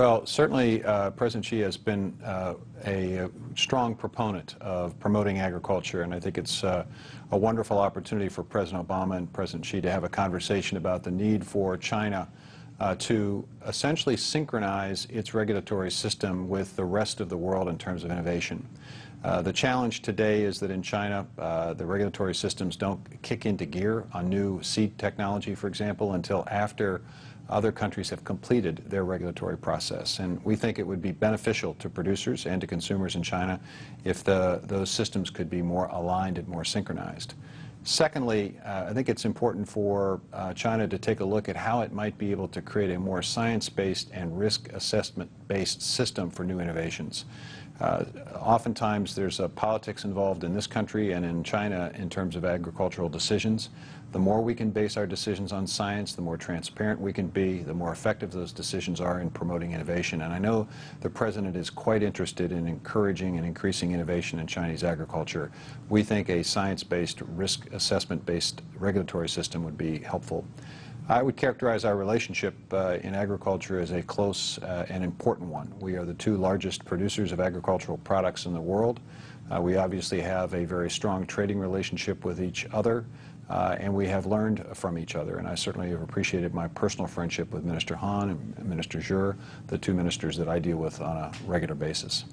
Well, certainly President Xi has been a strong proponent of promoting agriculture, and I think it's a wonderful opportunity for President Obama and President Xi to have a conversation about the need for China to essentially synchronize its regulatory system with the rest of the world in terms of innovation. The challenge today is that in China, the regulatory systems don't kick into gear on new seed technology, for example, until after other countries have completed their regulatory process. And we think it would be beneficial to producers and to consumers in China if those systems could be more aligned and more synchronized. Secondly, I think it's important for China to take a look at how it might be able to create a more science-based and risk assessment-based system for new innovations. Oftentimes there's politics involved in this country and in China in terms of agricultural decisions. The more we can base our decisions on science, the more transparent we can be, the more effective those decisions are in promoting innovation. And I know the President is quite interested in encouraging and increasing innovation in Chinese agriculture. We think a science-based, risk assessment-based regulatory system would be helpful. I would characterize our relationship in agriculture as a close and important one. We are the two largest producers of agricultural products in the world. We obviously have a very strong trading relationship with each other, and we have learned from each other. And I certainly have appreciated my personal friendship with Minister Han and Minister Zhu, the two ministers that I deal with on a regular basis.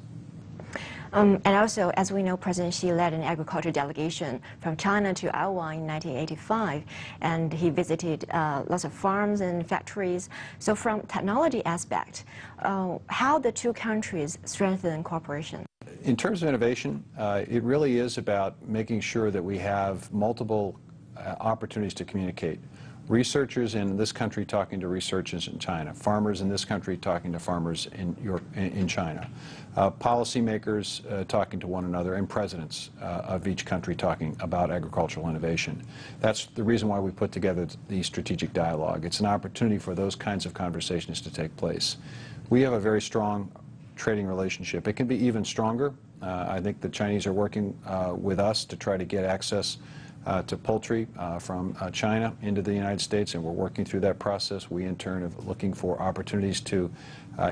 And also, as we know, President Xi led an agriculture delegation from China to Iowa in 1985, and he visited lots of farms and factories. So from technology aspect, how the two countries strengthen cooperation? In terms of innovation, it really is about making sure that we have multiple opportunities to communicate. Researchers in this country talking to researchers in China, farmers in this country talking to farmers in China, policymakers talking to one another, and presidents of each country talking about agricultural innovation. That's the reason why we put together the strategic dialogue. It's an opportunity for those kinds of conversations to take place. We have a very strong trading relationship. It can be even stronger. I think the Chinese are working with us to try to get access to poultry from China into the United States, and we're working through that process. We, in turn, are looking for opportunities to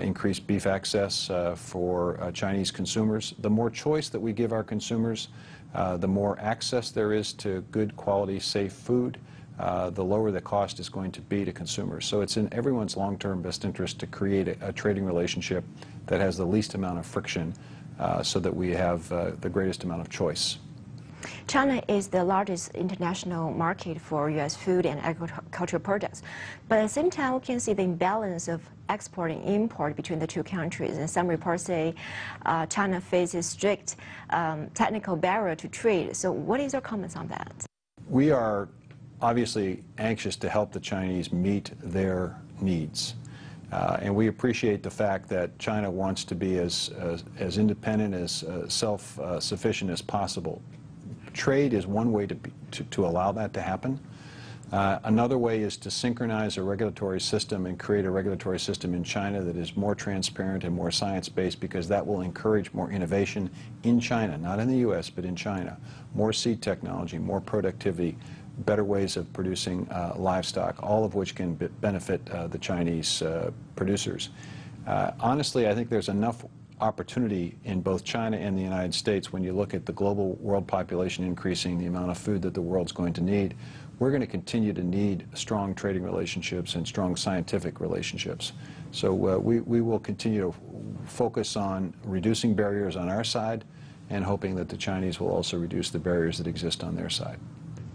increase beef access for Chinese consumers. The more choice that we give our consumers, the more access there is to good quality, safe food, the lower the cost is going to be to consumers. So it's in everyone's long-term best interest to create a trading relationship that has the least amount of friction so that we have the greatest amount of choice. China is the largest international market for U.S. food and agricultural products. But at the same time, we can see the imbalance of export and import between the two countries. And some reports say China faces strict technical barrier to trade. So what is your comments on that? We are obviously anxious to help the Chinese meet their needs. And we appreciate the fact that China wants to be as independent, as self-sufficient as possible. Trade is one way to allow that to happen. Another way is to synchronize a regulatory system and create a regulatory system in China that is more transparent and more science-based, because that will encourage more innovation in China, not in the U.S., but in China. More seed technology, more productivity, better ways of producing livestock, all of which can benefit the Chinese producers. Honestly, I think there's enough opportunity in both China and the United States. When you look at the global world population increasing, the amount of food that the world's going to need, we're going to continue to need strong trading relationships and strong scientific relationships. So we will continue to focus on reducing barriers on our side and hoping that the Chinese will also reduce the barriers that exist on their side.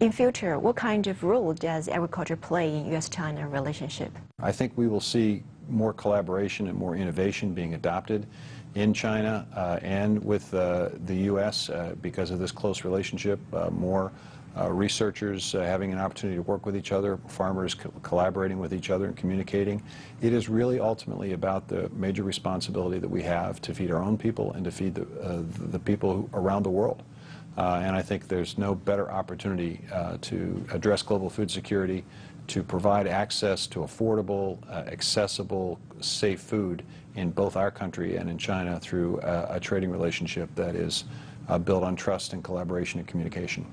In future, what kind of role does agriculture play in U.S.-China relationship? I think we will see more collaboration and more innovation being adopted in China and with the U.S. Because of this close relationship, more researchers having an opportunity to work with each other, farmers collaborating with each other and communicating. It is really ultimately about the major responsibility that we have to feed our own people and to feed the people around the world. And I think there's no better opportunity to address global food security, to provide access to affordable, accessible, safe food in both our country and in China through a trading relationship that is built on trust and collaboration and communication.